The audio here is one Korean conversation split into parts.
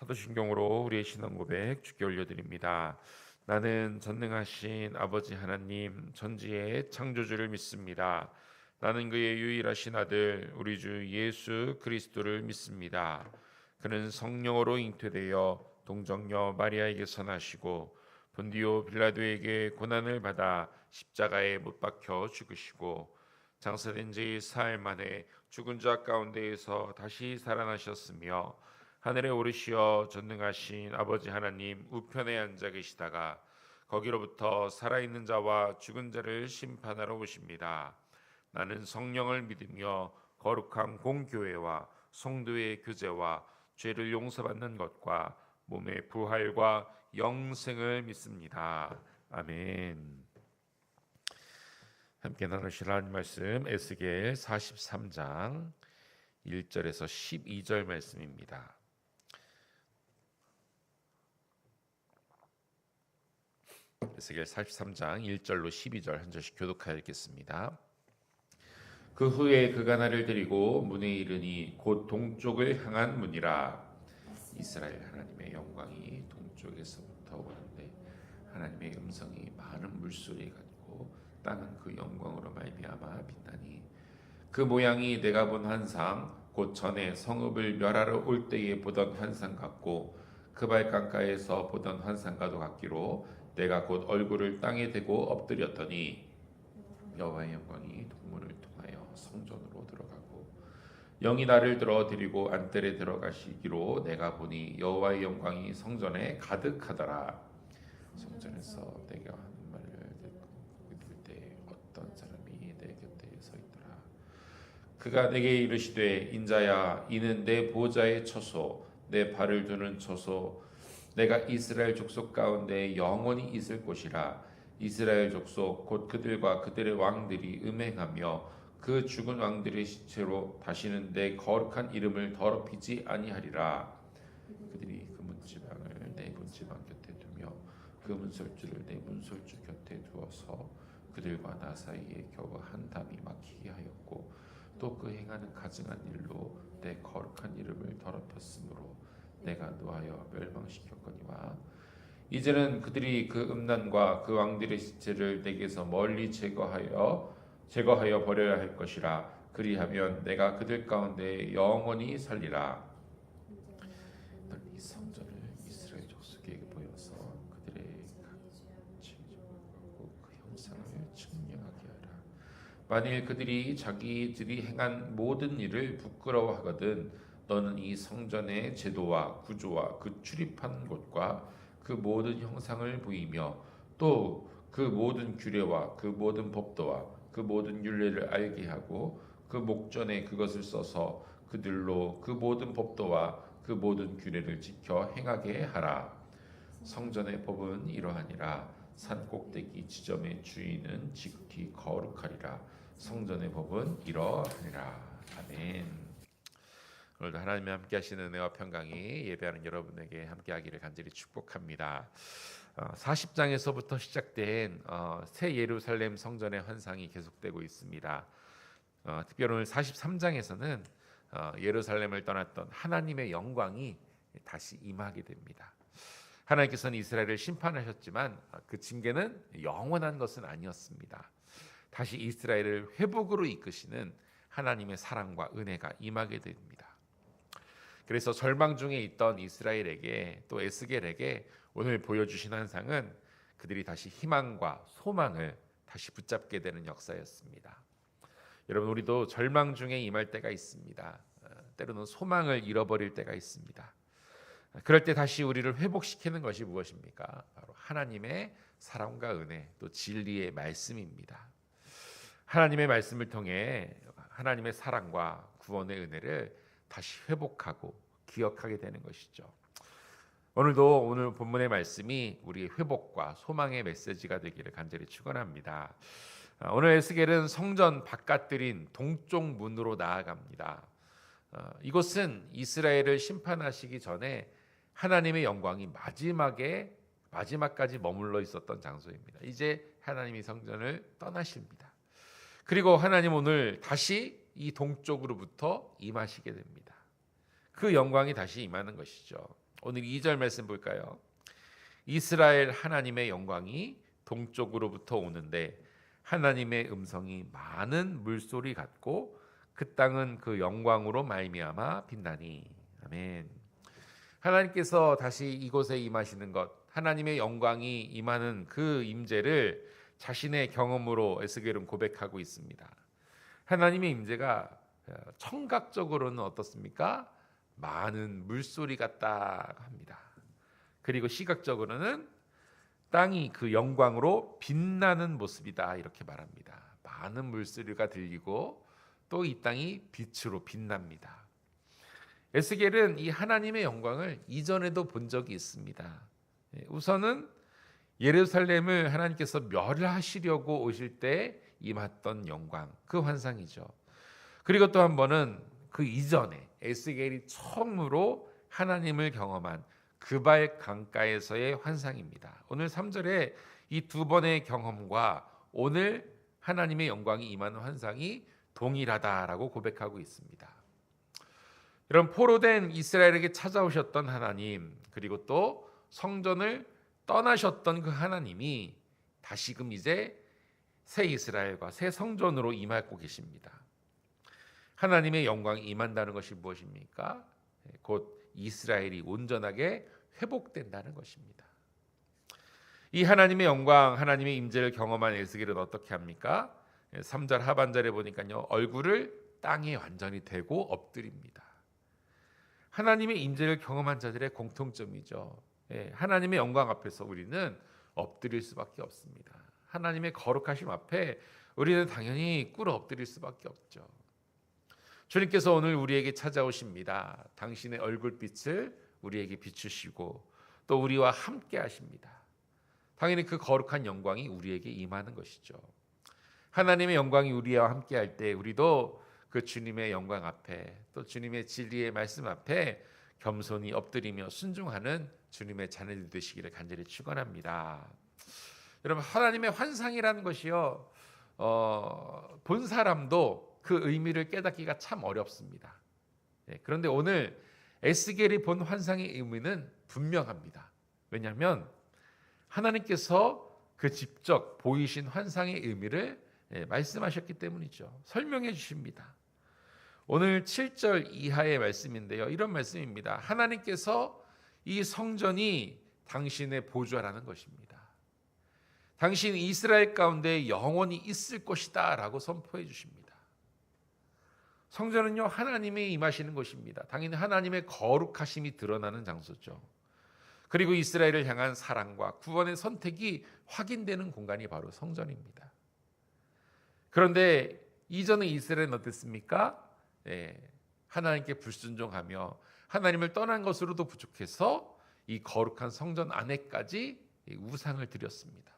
사도신경으로 우리의 신앙 고백 주께 올려드립니다. 나는 전능하신 아버지 하나님 전지의 창조주를 믿습니다. 나는 그의 유일하신 아들 우리 주 예수 그리스도를 믿습니다. 그는 성령으로 잉태되어 동정녀 마리아에게서 나시고 본디오 빌라도에게 고난을 받아 십자가에 못 박혀 죽으시고 장사된 지 사흘 만에 죽은 자 가운데에서 다시 살아나셨으며 하늘에 오르시어 전능하신 아버지 하나님 우편에 앉아 계시다가 거기로부터 살아있는 자와 죽은 자를 심판하러 오십니다. 나는 성령을 믿으며 거룩한 공교회와 성도의 교제와 죄를 용서받는 것과 몸의 부활과 영생을 믿습니다. 아멘. 함께 나누실 하나님 말씀 에스겔 43장 1절에서 12절 말씀입니다. 에스겔 43장 1절로 12절 한 절씩 교독하여 읽겠습니다. 그 후에 그가 나를 데리고 문에 이르니 곧 동쪽을 향한 문이라. 이스라엘 하나님의 영광이 동쪽에서부터 오는데 하나님의 음성이 많은 물소리 같고 땅은 그 영광으로 말미암아 빛나니 그 모양이 내가 본 환상 곧 전에 성읍을 멸하러 올 때에 보던 환상 같고 그 발강가에서 보던 환상과도 같기로 내가 곧 얼굴을 땅에 대고 엎드렸더니 여호와의 영광이 동문을 통하여 성전으로 들어가고 영이 나를 들어 데리고 안뜰에 들어가시기로 내가 보니 여호와의 영광이 성전에 가득하더라. 성전에서 내가 하는 말을 듣고 들을 때 어떤 사람이 내 곁에 서 있더라. 그가 내게 이르시되 인자야 이는 내 보좌의 처소 내 발을 두는 처소 내가 이스라엘 족속 가운데 영원히 있을 곳이라. 이스라엘 족속 곧 그들과 그들의 왕들이 음행하며 그 죽은 왕들의 시체로 다시는 내 거룩한 이름을 더럽히지 아니하리라. 그들이 그 문지방을 내 문지방 곁에 두며 그 문설주를 내 문설주 곁에 두어서 그들과 나 사이에 겨우 한 담이 막히게 하였고 또 그 행하는 가증한 일로 내 거룩한 이름을 더럽혔으므로 내가 노하여 멸망시켰거니와 이제는 그들이 그 음란과 그 왕들의 시체를 내게서 멀리 제거하여 버려야 할 것이라. 그리하면 내가 그들 가운데 영원히 살리라. 너는 이 성전을 이스라엘 족속에게 보여서 그들의 제조하고 그 형상을 증명하게 하라. 만일 그들이 자기들이 행한 모든 일을 부끄러워하거든 너는 이 성전의 제도와 구조와 그 출입한 곳과 그 모든 형상을 보이며 또 그 모든 규례와 그 모든 법도와 그 모든 율례를 알게 하고 그 목전에 그것을 써서 그들로 그 모든 법도와 그 모든 규례를 지켜 행하게 하라. 성전의 법은 이러하니라. 산 꼭대기 지점의 주인은 지극히 거룩하리라. 성전의 법은 이러하니라. 아멘. 오늘도 하나님이 함께 하시는 은혜와 평강이 예배하는 여러분에게 함께 하기를 간절히 축복합니다. 40장에서부터 시작된 새 예루살렘 성전의 환상이 계속되고 있습니다. 특별히 오늘 43장에서는 예루살렘을 떠났던 하나님의 영광이 다시 임하게 됩니다. 하나님께서는 이스라엘을 심판하셨지만 그 징계는 영원한 것은 아니었습니다. 다시 이스라엘을 회복으로 이끄시는 하나님의 사랑과 은혜가 임하게 됩니다. 그래서 절망 중에 있던 이스라엘에게 또 에스겔에게 오늘 보여주신 환상은 그들이 다시 희망과 소망을 다시 붙잡게 되는 역사였습니다. 여러분 우리도 절망 중에 임할 때가 있습니다. 때로는 소망을 잃어버릴 때가 있습니다. 그럴 때 다시 우리를 회복시키는 것이 무엇입니까? 바로 하나님의 사랑과 은혜 또 진리의 말씀입니다. 하나님의 말씀을 통해 하나님의 사랑과 구원의 은혜를 다시 회복하고 기억하게 되는 것이죠. 오늘도 오늘 본문의 말씀이 우리의 회복과 소망의 메시지가 되기를 간절히 축원합니다. 오늘 에스겔은 성전 바깥들인 동쪽 문으로 나아갑니다. 이곳은 이스라엘을 심판하시기 전에 하나님의 영광이 마지막까지 머물러 있었던 장소입니다. 이제 하나님이 성전을 떠나십니다. 그리고 하나님 오늘 다시 이 동쪽으로부터 임하시게 됩니다. 그 영광이 다시 임하는 것이죠. 오늘 2절 말씀 볼까요? 이스라엘 하나님의 영광이 동쪽으로부터 오는데 하나님의 음성이 많은 물소리 같고 그 땅은 그 영광으로 말미암아 빛나니. 아멘. 하나님께서 다시 이곳에 임하시는 것, 하나님의 영광이 임하는 그 임재를 자신의 경험으로 에스겔은 고백하고 있습니다. 하나님의 임재가 청각적으로는 어떻습니까? 많은 물소리 같다 합니다. 그리고 시각적으로는 땅이 그 영광으로 빛나는 모습이다 이렇게 말합니다. 많은 물소리가 들리고 또 이 땅이 빛으로 빛납니다. 에스겔은 이 하나님의 영광을 이전에도 본 적이 있습니다. 우선은 예루살렘을 하나님께서 멸하시려고 오실 때 임했던 영광, 그 환상이죠. 그리고 또 한 번은 그 이전에 에스겔이 처음으로 하나님을 경험한 그발 강가에서의 환상입니다. 오늘 3절에 이 두 번의 경험과 오늘 하나님의 영광이 임하는 환상이 동일하다라고 고백하고 있습니다. 이런 포로된 이스라엘에게 찾아오셨던 하나님, 그리고 또 성전을 떠나셨던 그 하나님이 다시금 이제 새 이스라엘과 새 성전으로 임하고 계십니다. 하나님의 영광이 임한다는 것이 무엇입니까? 곧 이스라엘이 온전하게 회복된다는 것입니다. 이 하나님의 영광, 하나님의 임재를 경험한 에스겔은 어떻게 합니까? 3절 하반절에 보니까요, 얼굴을 땅에 완전히 대고 엎드립니다. 하나님의 임재를 경험한 자들의 공통점이죠. 하나님의 영광 앞에서 우리는 엎드릴 수밖에 없습니다. 하나님의 거룩하심 앞에 우리는 당연히 꿇어 엎드릴 수밖에 없죠. 주님께서 오늘 우리에게 찾아오십니다. 당신의 얼굴빛을 우리에게 비추시고 또 우리와 함께 하십니다. 당연히 그 거룩한 영광이 우리에게 임하는 것이죠. 하나님의 영광이 우리와 함께 할 때 우리도 그 주님의 영광 앞에 또 주님의 진리의 말씀 앞에 겸손히 엎드리며 순종하는 주님의 자녀들 되시기를 간절히 축원합니다. 여러분, 하나님의 환상이라는 것이요, 본 사람도 그 의미를 깨닫기가 참 어렵습니다. 그런데 오늘 에스겔이 본 환상의 의미는 분명합니다. 왜냐하면 하나님께서 그 직접 보이신 환상의 의미를 말씀하셨기 때문이죠. 설명해 주십니다. 오늘 7절 이하의 말씀인데요, 이런 말씀입니다. 하나님께서 이 성전이 당신의 보좌라는 것입니다. 당신 이스라엘 가운데 영원히 있을 것이다 라고 선포해 주십니다. 성전은요, 하나님이 임하시는 곳입니다. 당연히 하나님의 거룩하심이 드러나는 장소죠. 그리고 이스라엘을 향한 사랑과 구원의 선택이 확인되는 공간이 바로 성전입니다. 그런데 이전에 이스라엘은 어땠습니까? 하나님께 불순종하며 하나님을 떠난 것으로도 부족해서 이 거룩한 성전 안에까지 우상을 드렸습니다.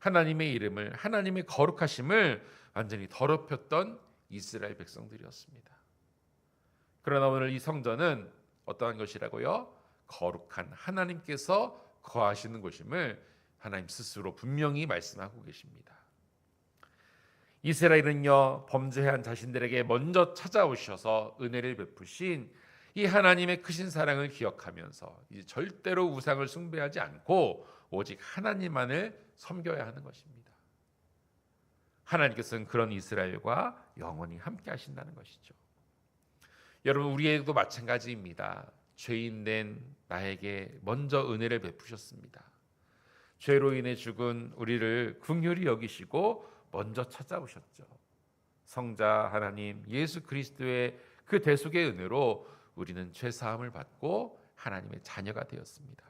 하나님의 이름을, 하나님의 거룩하심을 완전히 더럽혔던 이스라엘 백성들이었습니다. 그러나 오늘 이 성전은 어떠한 것이라고요? 거룩한 하나님께서 거하시는 곳임을 하나님 스스로 분명히 말씀하고 계십니다. 이스라엘은요, 범죄한 자신들에게 먼저 찾아오셔서 은혜를 베푸신 이 하나님의 크신 사랑을 기억하면서 이제 절대로 우상을 숭배하지 않고 오직 하나님만을 섬겨야 하는 것입니다. 하나님께서는 그런 이스라엘과 영원히 함께 하신다는 것이죠. 여러분, 우리에게도 마찬가지입니다. 죄인된 나에게 먼저 은혜를 베푸셨습니다. 죄로 인해 죽은 우리를 긍휼히 여기시고 먼저 찾아오셨죠. 성자 하나님 예수 그리스도의 그 대속의 은혜로 우리는 죄 사함을 받고 하나님의 자녀가 되었습니다.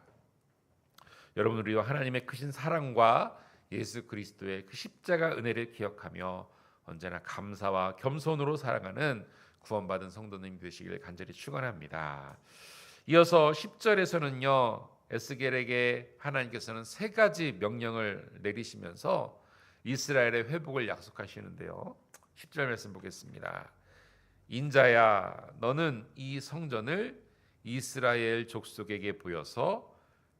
여러분, 우리와 하나님의 크신 사랑과 예수 그리스도의 그 십자가 은혜를 기억하며 언제나 감사와 겸손으로 살아가는 구원받은 성도님 되시기를 간절히 축원합니다. 이어서 10절에서는요, 에스겔에게 하나님께서는 세 가지 명령을 내리시면서 이스라엘의 회복을 약속하시는데요. 10절 말씀 보겠습니다. 인자야, 너는 이 성전을 이스라엘 족속에게 보여서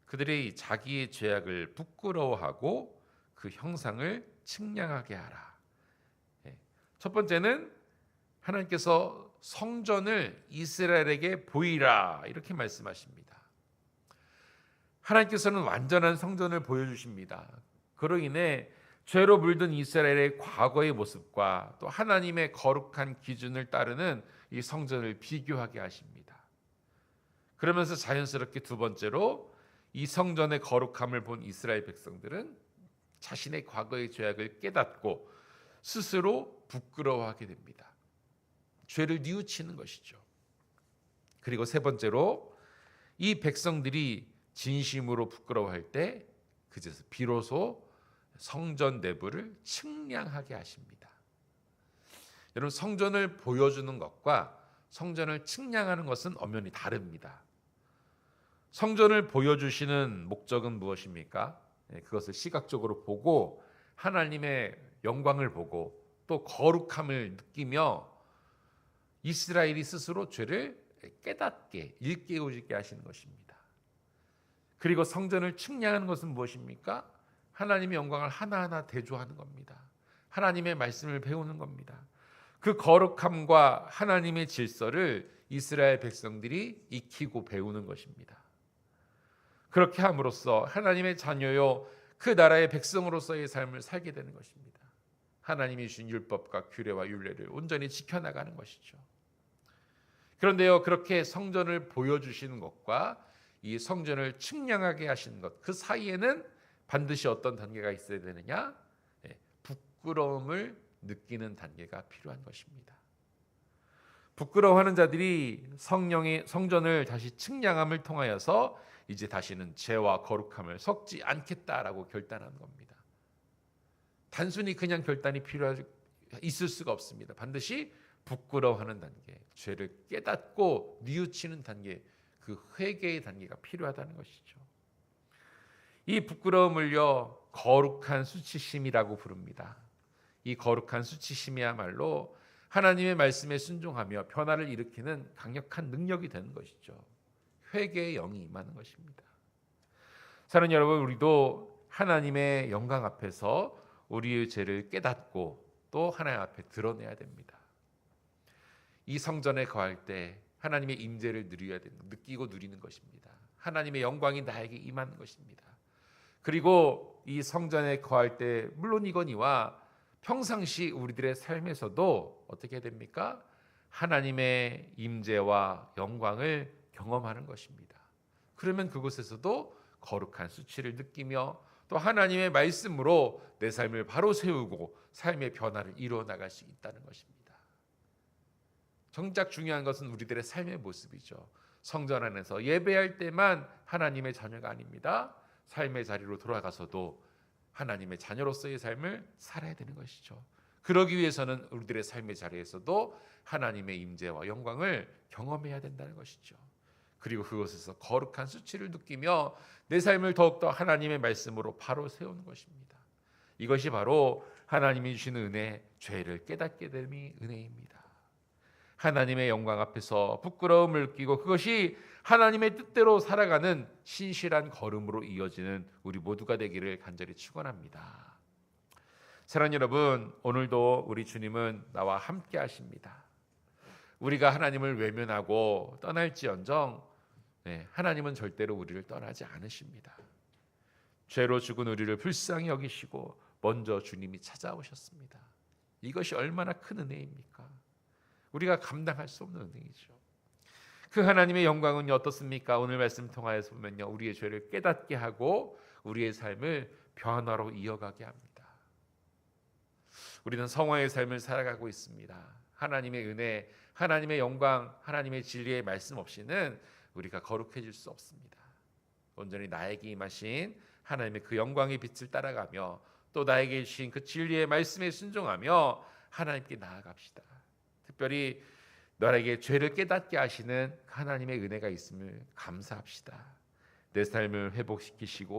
그들의 자기의 죄악을 부끄러워하고 그 형상을 측량하게 하라. 첫 번째는 하나님께서 성전을 이스라엘에게 보이라 이렇게 말씀하십니다. 하나님께서는 완전한 성전을 보여주십니다. 그로 인해 죄로 물든 이스라엘의 과거의 모습과 또 하나님의 거룩한 기준을 따르는 이 성전을 비교하게 하십니다. 그러면서 자연스럽게 두 번째로 이 성전의 거룩함을 본 이스라엘 백성들은 자신의 과거의 죄악을 깨닫고 스스로 부끄러워하게 됩니다. 죄를 뉘우치는 것이죠. 그리고 세 번째로 이 백성들이 진심으로 부끄러워할 때 그제서 비로소 성전 내부를 측량하게 하십니다. 여러분, 성전을 보여주는 것과 성전을 측량하는 것은 엄연히 다릅니다. 성전을 보여주시는 목적은 무엇입니까? 그것을 시각적으로 보고 하나님의 영광을 보고 또 거룩함을 느끼며 이스라엘이 스스로 죄를 깨닫게 일깨우게 하시는 것입니다. 그리고 성전을 측량하는 것은 무엇입니까? 하나님의 영광을 하나하나 대조하는 겁니다. 하나님의 말씀을 배우는 겁니다. 그 거룩함과 하나님의 질서를 이스라엘 백성들이 익히고 배우는 것입니다. 그렇게 함으로써 하나님의 자녀요 그 나라의 백성으로서의 삶을 살게 되는 것입니다. 하나님이 주신 율법과 규례와 율례를 온전히 지켜나가는 것이죠. 그런데요, 그렇게 성전을 보여주시는 것과 이 성전을 측량하게 하시는 것, 그 사이에는 반드시 어떤 단계가 있어야 되느냐? 부끄러움을 느끼는 단계가 필요한 것입니다. 부끄러워하는 자들이 성령의 성전을 다시 측량함을 통하여서 이제 다시는 죄와 거룩함을 섞지 않겠다라고 결단하는 겁니다. 단순히 그냥 결단이 있을 수가 없습니다. 반드시 부끄러워하는 단계, 죄를 깨닫고 뉘우치는 단계, 그 회개의 단계가 필요하다는 것이죠. 이 부끄러움을요 거룩한 수치심이라고 부릅니다. 이 거룩한 수치심이야말로 하나님의 말씀에 순종하며 변화를 일으키는 강력한 능력이 되는 것이죠. 회개의 영이 임하는 것입니다. 사랑하는 여러분, 우리도 하나님의 영광 앞에서 우리의 죄를 깨닫고 또 하나님 앞에 드러내야 됩니다. 이 성전에 거할 때 하나님의 임재를 느끼고 누리는 것입니다. 하나님의 영광이 나에게 임하는 것입니다. 그리고 이 성전에 거할 때 물론이거니와 평상시 우리들의 삶에서도 어떻게 됩니까? 하나님의 임재와 영광을 경험하는 것입니다. 그러면 그곳에서도 거룩한 수치를 느끼며 또 하나님의 말씀으로 내 삶을 바로 세우고 삶의 변화를 이루어 나갈 수 있다는 것입니다. 정작 중요한 것은 우리들의 삶의 모습이죠. 성전 안에서 예배할 때만 하나님의 자녀가 아닙니다. 삶의 자리로 돌아가서도 하나님의 자녀로서의 삶을 살아야 되는 것이죠. 그러기 위해서는 우리들의 삶의 자리에서도 하나님의 임재와 영광을 경험해야 된다는 것이죠. 그리고 그것에서 거룩한 수치를 느끼며 내 삶을 더욱더 하나님의 말씀으로 바로 세우는 것입니다. 이것이 바로 하나님이 주시는 은혜, 죄를 깨닫게 됨이 은혜입니다. 하나님의 영광 앞에서 부끄러움을 느끼고 그것이 하나님의 뜻대로 살아가는 신실한 걸음으로 이어지는 우리 모두가 되기를 간절히 축원합니다. 사랑하는 여러분, 오늘도 우리 주님은 나와 함께 하십니다. 우리가 하나님을 외면하고 떠날지언정 하나님은 절대로 우리를 떠나지 않으십니다. 죄로 죽은 우리를 불쌍히 여기시고 먼저 주님이 찾아오셨습니다. 이것이 얼마나 큰 은혜입니까? 우리가 감당할 수 없는 은혜이죠. 그 하나님의 영광은 어떻습니까? 오늘 말씀 통하여서 보면요, 우리의 죄를 깨닫게 하고 우리의 삶을 변화로 이어가게 합니다. 우리는 성화의 삶을 살아가고 있습니다. 하나님의 은혜, 하나님의 영광, 하나님의 진리의 말씀 없이는 우리가 거룩해질 수 없습니다. 온전히 나에게 임하신 하나님의 그 영광의 빛을 따라가며 또 나에게 주신 그 진리의 말씀에 순종하며 하나님께 나아갑시다. 특별히 너에게 죄를 깨닫게 하시는 하나님의 은혜가 있음을 감사합시다. 내 삶을 회복시키시고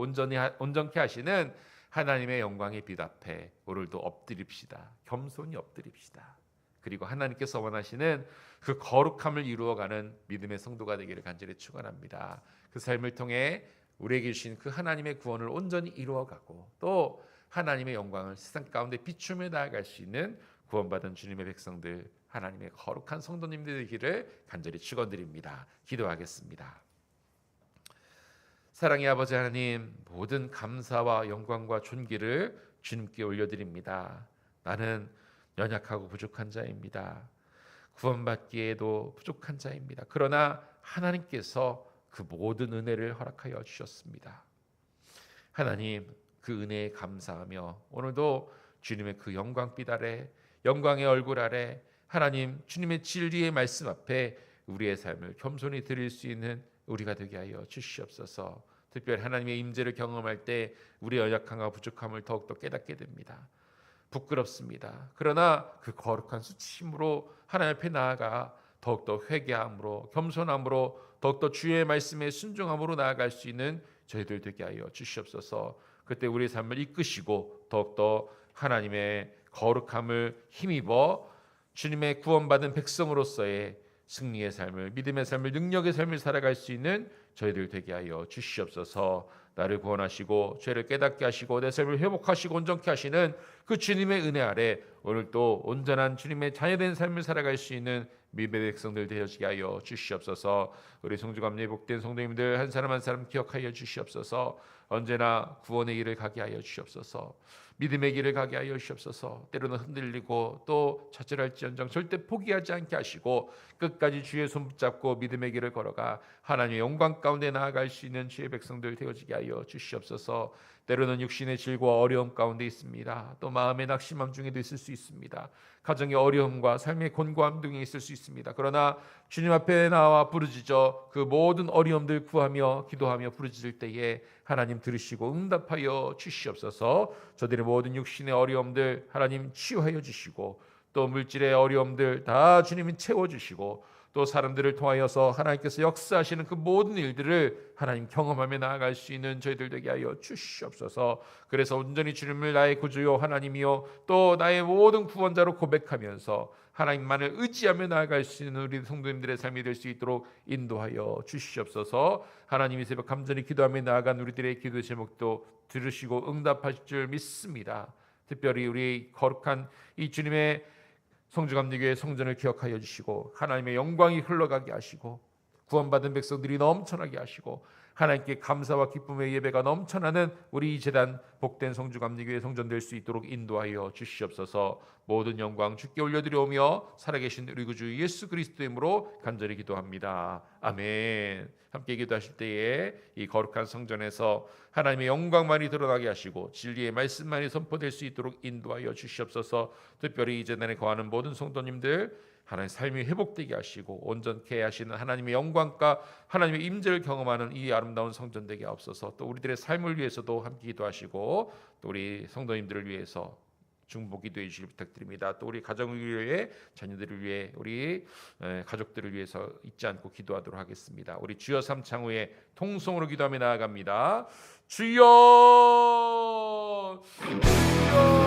온전케 하시는 하나님의 영광의 빛 앞에 오늘도 엎드립시다. 겸손히 엎드립시다. 그리고 하나님께서 원하시는 그 거룩함을 이루어가는 믿음의 성도가 되기를 간절히 축원합니다. 그 삶을 통해 우리에게 주신 그 하나님의 구원을 온전히 이루어가고 또 하나님의 영광을 세상 가운데 비추며 나아갈 수 있는 구원받은 주님의 백성들, 하나님의 거룩한 성도님들 되기를 간절히 축원드립니다. 기도하겠습니다. 사랑의 아버지 하나님, 모든 감사와 영광과 존귀를 주님께 올려드립니다. 나는 연약하고 부족한 자입니다. 구원받기에도 부족한 자입니다. 그러나 하나님께서 그 모든 은혜를 허락하여 주셨습니다. 하나님, 그 은혜에 감사하며 오늘도 주님의 그 영광빛 아래, 영광의 얼굴 아래, 하나님 주님의 진리의 말씀 앞에 우리의 삶을 겸손히 드릴 수 있는 우리가 되게 하여 주시옵소서. 특별히 하나님의 임재를 경험할 때 우리의 연약함과 부족함을 더욱더 깨닫게 됩니다. 부끄럽습니다. 그러나 그 거룩한 수치심으로 하나님 앞에 나아가 더욱더 회개함으로, 겸손함으로, 더욱더 주의 말씀에 순종함으로 나아갈 수 있는 저희들 되게 하여 주시옵소서. 그때 우리의 삶을 이끄시고 더욱더 하나님의 거룩함을 힘입어 주님의 구원받은 백성으로서의 승리의 삶을, 믿음의 삶을, 능력의 삶을 살아갈 수 있는 저희들 되게 하여 주시옵소서. 나를 구원하시고 죄를 깨닫게 하시고 내 삶을 회복하시고 온전케 하시는 그 주님의 은혜 아래 오늘 또 온전한 주님의 자녀된 삶을 살아갈 수 있는 믿음의 백성들 되어지게 하여 주시옵소서. 우리 성주감리 복된 성도님들 한 사람 한 사람 기억하여 주시옵소서. 언제나 구원의 길을 가게 하여 주시옵소서. 믿음의 길을 가게 하여 주시옵소서. 때로는 흔들리고 또 좌절할지언정 절대 포기하지 않게 하시고 끝까지 주의 손 붙잡고 믿음의 길을 걸어가 하나님의 영광 가운데 나아갈 수 있는 주의 백성들 되어지게 하여 주시옵소서. 때로는 육신의 질과 어려움 가운데 있습니다. 또 마음의 낙심함 중에도 있을 수 있습니다. 가정의 어려움과 삶의 곤고함 등에 있을 수 있습니다. 그러나 주님 앞에 나와 부르짖어 그 모든 어려움들 구하며 기도하며 부르짖을 때에 하나님 들으시고 응답하여 주시옵소서. 저들의 모든 육신의 어려움들 하나님 치유하여 주시고 또 물질의 어려움들 다 주님이 채워주시고 또 사람들을 통하여서 하나님께서 역사하시는 그 모든 일들을 하나님 경험하며 나아갈 수 있는 저희들 되게 하여 주시옵소서. 그래서 온전히 주님을 나의 구주요 하나님이요 또 나의 모든 구원자로 고백하면서 하나님만을 의지하며 나아갈 수 있는 우리 성도님들의 삶이 될 수 있도록 인도하여 주시옵소서. 하나님이 새벽 감전히 기도하며 나아간 우리들의 기도 제목도 들으시고 응답하실 줄 믿습니다. 특별히 우리 거룩한 이 주님의 성주감리교회 성전을 기억하여 주시고 하나님의 영광이 흘러가게 하시고 구원받은 백성들이 넘쳐나게 하시고 하나님께 감사와 기쁨의 예배가 넘쳐나는 우리 이 재단 복된 성주감리교회 성전 될 수 있도록 인도하여 주시옵소서. 모든 영광 주께 올려드리오며 살아계신 우리 구주 예수 그리스도의 이름으로 간절히 기도합니다. 아멘. 함께 기도하실 때에 이 거룩한 성전에서 하나님의 영광만이 드러나게 하시고 진리의 말씀만이 선포될 수 있도록 인도하여 주시옵소서. 특별히 이 재단에 거하는 모든 성도님들 하나님의 삶이 회복되게 하시고 온전케 하시는 하나님의 영광과 하나님의 임재를 경험하는 이 아름다운 성전 되게 하옵소서. 또 우리들의 삶을 위해서도 함께 기도하시고 또 우리 성도님들을 위해서 중보 기도해 주시길 부탁드립니다. 또 우리 가정을 위해 자녀들을 위해 우리 가족들을 위해서 잊지 않고 기도하도록 하겠습니다. 우리 주여 삼창 후에 통성으로 기도하며 나아갑니다. 주여 주여